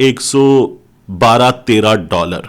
$112-13,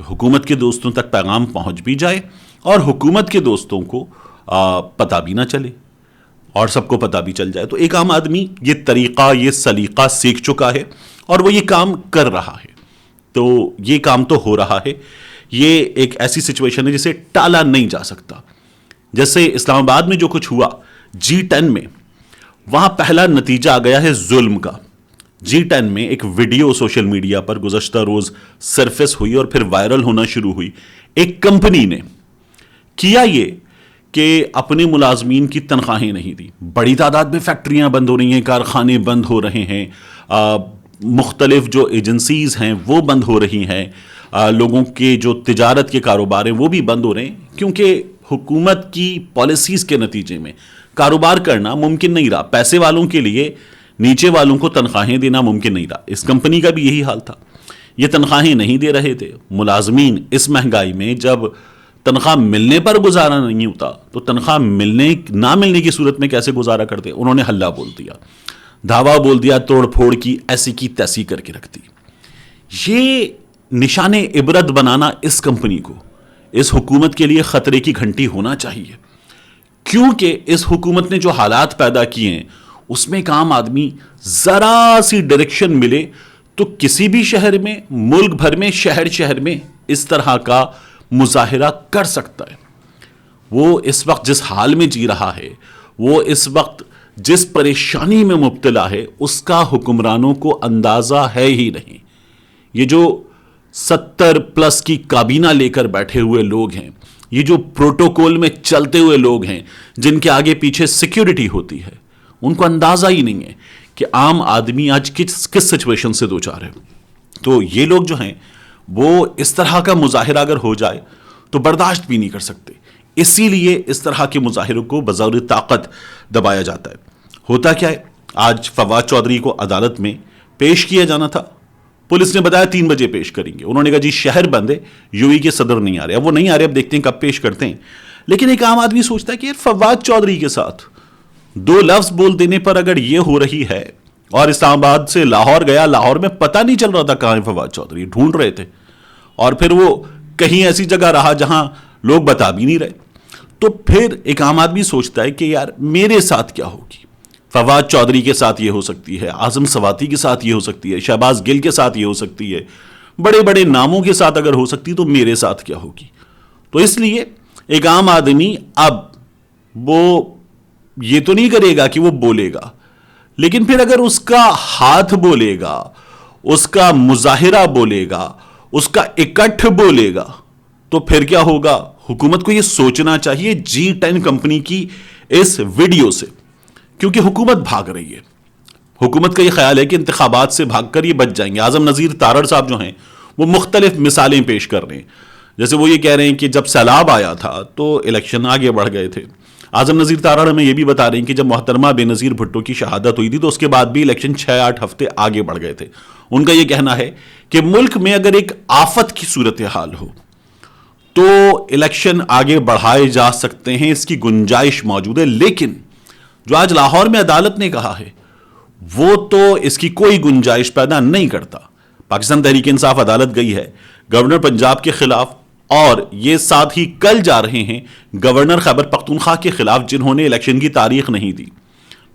کہ حکومت کے دوستوں تک پیغام پہنچ بھی جائے اور حکومت کے دوستوں کو پتہ بھی نہ چلے اور سب کو پتہ بھی چل جائے. تو ایک عام آدمی یہ طریقہ یہ سلیقہ سیکھ چکا ہے اور وہ یہ کام کر رہا ہے. تو یہ کام تو ہو رہا ہے. یہ ایک ایسی سچویشن ہے جسے ٹالا نہیں جا سکتا. جیسے اسلام آباد میں جو کچھ ہوا G10 میں, وہاں پہلا نتیجہ آ گیا ہے ظلم کا. G10 میں ایک ویڈیو سوشل میڈیا پر گزشتہ روز سرفیس ہوئی اور پھر وائرل ہونا شروع ہوئی. ایک کمپنی نے کیا یہ کہ اپنے ملازمین کی تنخواہیں نہیں دی. بڑی تعداد میں فیکٹریاں بند ہو رہی ہیں, کارخانے بند ہو رہے ہیں, مختلف جو ایجنسیز ہیں وہ بند ہو رہی ہیں, لوگوں کے جو تجارت کے کاروبار ہیں وہ بھی بند ہو رہے ہیں, کیونکہ حکومت کی پالیسیز کے نتیجے میں کاروبار کرنا ممکن نہیں رہا. پیسے والوں کے لیے نیچے والوں کو تنخواہیں دینا ممکن نہیں رہا. اس کمپنی کا بھی یہی حال تھا. یہ تنخواہیں نہیں دے رہے تھے. ملازمین اس مہنگائی میں جب تنخواہ ملنے پر گزارا نہیں ہوتا تو تنخواہ نہ ملنے کی صورت میں کیسے گزارا کرتے. انہوں نے ہلہ بول دیا, دھاوا بول دیا, توڑ پھوڑ کی, ایسی کی تیسی کر کے رکھ دی. یہ نشان عبرت بنانا اس کمپنی کو, اس حکومت کے لیے خطرے کی گھنٹی ہونا چاہیے, کیونکہ اس حکومت نے جو حالات پیدا کیے ہیں اس میں ایک عام آدمی ذرا سی ڈائریکشن ملے تو کسی بھی شہر میں, ملک بھر میں, شہر میں اس طرح کا مظاہرہ کر سکتا ہے. وہ اس وقت جس حال میں جی رہا ہے, وہ اس وقت جس پریشانی میں مبتلا ہے, اس کا حکمرانوں کو اندازہ ہے ہی نہیں. یہ جو 70+ کی کابینہ لے کر بیٹھے ہوئے لوگ ہیں, یہ جو پروٹوکول میں چلتے ہوئے لوگ ہیں, جن کے آگے پیچھے سیکیورٹی ہوتی ہے, ان کو اندازہ ہی نہیں ہے کہ عام آدمی آج کس سچویشن سے دوچار ہے. تو یہ لوگ جو ہیں وہ اس طرح کا مظاہرہ اگر ہو جائے تو برداشت بھی نہیں کر سکتے. اسی لیے اس طرح کے مظاہروں کو بزور طاقت دبایا جاتا ہے. ہوتا کیا ہے, آج فواد چودھری کو عدالت میں پیش کیا جانا تھا. پولیس نے بتایا 3 بجے پیش کریں گے. انہوں نے کہا جی شہر بند ہے, UAE کے صدر نہیں آ رہے. اب وہ نہیں آ رہے, اب دیکھتے ہیں کب پیش کرتے ہیں. لیکن ایک عام آدمی سوچتا ہے کہ فواد چودھری کے ساتھ 2 لفظ بول دینے پر اگر یہ ہو رہی ہے, اور اسلام آباد سے لاہور گیا, لاہور میں پتہ نہیں چل رہا تھا کہاں ہے فواد چودھری, ڈھونڈ رہے تھے, اور پھر وہ کہیں ایسی جگہ رہا جہاں لوگ بتا بھی نہیں رہے. تو پھر ایک عام آدمی سوچتا ہے کہ یار میرے ساتھ کیا ہوگی. فواد چودھری کے ساتھ یہ ہو سکتی ہے, اعظم سواتی کے ساتھ یہ ہو سکتی ہے, شہباز گل کے ساتھ یہ ہو سکتی ہے, بڑے بڑے ناموں کے ساتھ اگر ہو سکتی تو میرے ساتھ کیا ہوگی. تو اس لیے ایک عام آدمی اب وہ یہ تو نہیں کرے گا کہ وہ بولے گا, لیکن پھر اگر اس کا ہاتھ بولے گا, اس کا مظاہرہ بولے گا, اس کا اکٹھ بولے گا, تو پھر کیا ہوگا. حکومت کو یہ سوچنا چاہیے G10 کمپنی کی اس ویڈیو سے, کیونکہ حکومت بھاگ رہی ہے. حکومت کا یہ خیال ہے کہ انتخابات سے بھاگ کر یہ بچ جائیں گے. اعظم نذیر تارڑ صاحب جو ہیں وہ مختلف مثالیں پیش کر رہے ہیں. جیسے وہ یہ کہہ رہے ہیں کہ جب سیلاب آیا تھا تو الیکشن آگے بڑھ گئے تھے. اعظم نذیر تارڑ ہمیں یہ بھی بتا رہے ہیں کہ جب محترمہ بے نظیر بھٹو کی شہادت ہوئی تھی تو اس کے بعد بھی الیکشن 6-8 ہفتے آگے بڑھ گئے تھے. ان کا یہ کہنا ہے کہ ملک میں اگر ایک آفت کی صورتحال ہو تو الیکشن آگے بڑھائے جا سکتے ہیں, اس کی گنجائش موجود ہے. لیکن جو آج لاہور میں عدالت نے کہا ہے وہ تو اس کی کوئی گنجائش پیدا نہیں کرتا. پاکستان تحریک انصاف عدالت گئی ہے گورنر پنجاب کے خلاف, اور یہ ساتھ ہی کل جا رہے ہیں گورنر خیبر پختونخوا کے خلاف جنہوں نے الیکشن کی تاریخ نہیں دی.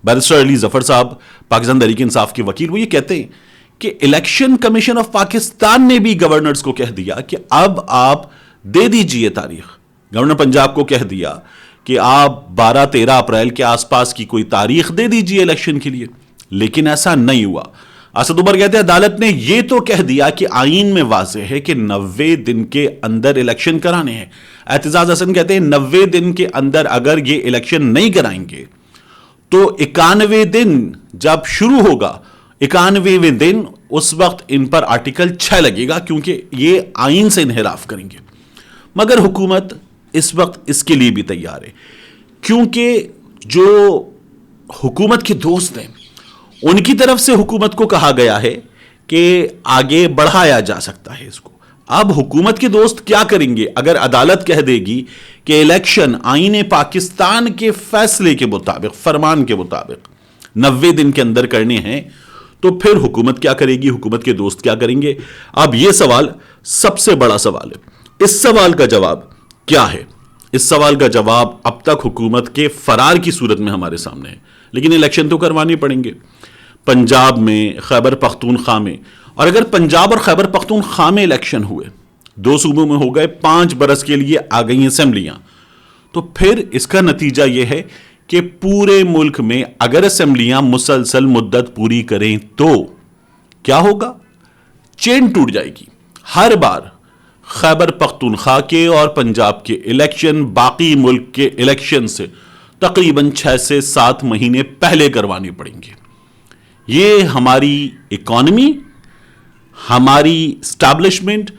بیرسٹر علی ظفر صاحب پاکستان تحریک انصاف کے وکیل, وہ یہ کہتے ہیں کہ الیکشن کمیشن آف پاکستان نے بھی گورنرز کو کہہ دیا کہ اب آپ دے دیجئے تاریخ. گورنر پنجاب کو کہہ دیا کہ آپ 12-13 اپریل کے آس پاس کی کوئی تاریخ دے دیجئے الیکشن کے لیے, لیکن ایسا نہیں ہوا. اسد عمر کہتے ہیں عدالت نے یہ تو کہہ دیا کہ آئین میں واضح ہے کہ 90 دن کے اندر الیکشن کرانے ہیں. اعتزاز حسن کہتے ہیں 90 دن کے اندر اگر یہ الیکشن نہیں کرائیں گے تو 91 دن جب شروع ہوگا, 91ویں دن اس وقت ان پر آرٹیکل 6 لگے گا, کیونکہ یہ آئین سے انحراف کریں گے. مگر حکومت اس وقت اس کے لیے بھی تیار ہے, کیونکہ جو حکومت کے دوست ہیں ان کی طرف سے حکومت کو کہا گیا ہے کہ آگے بڑھایا جا سکتا ہے اس کو. اب حکومت کے دوست کیا کریں گے؟ اگر عدالت کہہ دے گی کہ الیکشن آئین پاکستان کے فیصلے کے مطابق, فرمان کے مطابق 90 دن کے اندر کرنے ہیں, تو پھر حکومت کیا کرے گی, حکومت کے دوست کیا کریں گے؟ اب یہ سوال سب سے بڑا سوال ہے. اس سوال کا جواب کیا ہے؟ اس سوال کا جواب اب تک حکومت کے فرار کی صورت میں ہمارے سامنے ہے, لیکن الیکشن تو کروانے پڑیں گے. پنجاب میں, خیبر پختونخوا میں, اور اگر پنجاب اور خیبر پختونخوا میں الیکشن ہوئے, 2 صوبوں میں ہو گئے, 5 برس کے لیے آ گئی اسمبلیاں, تو پھر اس کا نتیجہ یہ ہے کہ پورے ملک میں اگر اسمبلیاں مسلسل مدت پوری کریں تو کیا ہوگا؟ چین ٹوٹ جائے گی. ہر بار خیبر پختونخوا کے اور پنجاب کے الیکشن باقی ملک کے الیکشن سے تقریباً 6 سے 7 مہینے پہلے کروانے پڑیں گے. یہ ہماری اکانومی, ہماری اسٹیبلشمنٹ,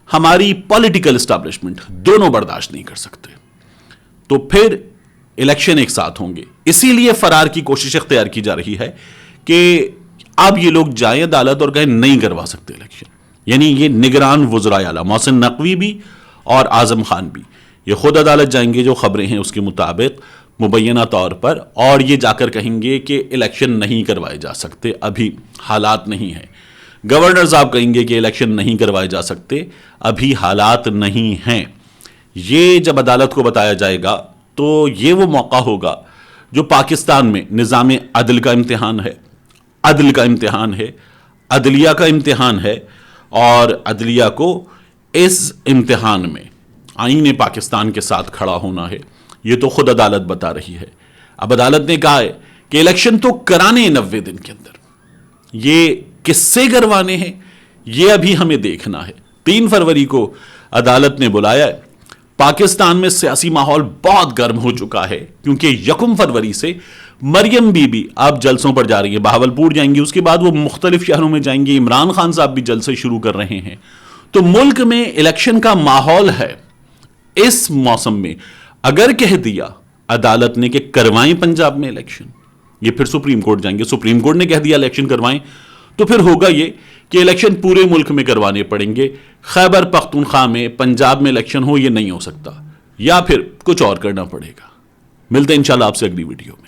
ہماری پولیٹیکل اسٹیبلشمنٹ دونوں برداشت نہیں کر سکتے. تو پھر الیکشن ایک ساتھ ہوں گے. اسی لیے فرار کی کوشش اختیار کی جا رہی ہے کہ اب یہ لوگ جائیں عدالت اور کہیں نہیں کروا سکتے الیکشن. یعنی یہ نگران وزرائے اعلیٰ محسن نقوی بھی اور اعظم خان بھی یہ خود عدالت جائیں گے, جو خبریں ہیں اس کے مطابق مبینہ طور پر, اور یہ جا کر کہیں گے کہ الیکشن نہیں کروائے جا سکتے, ابھی حالات نہیں ہیں. گورنر صاحب کہیں گے کہ الیکشن نہیں کروائے جا سکتے, ابھی حالات نہیں ہیں. یہ جب عدالت کو بتایا جائے گا تو یہ وہ موقع ہوگا جو پاکستان میں نظام عدل کا امتحان ہے, عدل کا امتحان ہے, عدلیہ کا امتحان ہے, اور عدلیہ کو اس امتحان میں آئین پاکستان کے ساتھ کھڑا ہونا ہے. یہ تو خود عدالت بتا رہی ہے. اب عدالت نے کہا ہے کہ الیکشن تو کرانے 90 دن کے اندر, یہ کس سے کروانے ہیں یہ ابھی ہمیں دیکھنا ہے. 3 فروری کو عدالت نے بلایا ہے. پاکستان میں سیاسی ماحول بہت گرم ہو چکا ہے, کیونکہ 1 فروری سے مریم بی بی اب جلسوں پر جا رہی ہے. بہاولپور جائیں گی, اس کے بعد وہ مختلف شہروں میں جائیں گے. عمران خان صاحب بھی جلسے شروع کر رہے ہیں. تو ملک میں الیکشن کا ماحول ہے. اس موسم میں اگر کہہ دیا عدالت نے کہ کروائیں پنجاب میں الیکشن, یہ پھر سپریم کورٹ جائیں گے. سپریم کورٹ نے کہہ دیا الیکشن کروائیں, تو پھر ہوگا یہ کہ الیکشن پورے ملک میں کروانے پڑیں گے. خیبر پختونخوا میں, پنجاب میں الیکشن ہو, یہ نہیں ہو سکتا, یا پھر کچھ اور کرنا پڑے گا. ملتے ہیں انشاءاللہ آپ سے اگلی ویڈیو میں.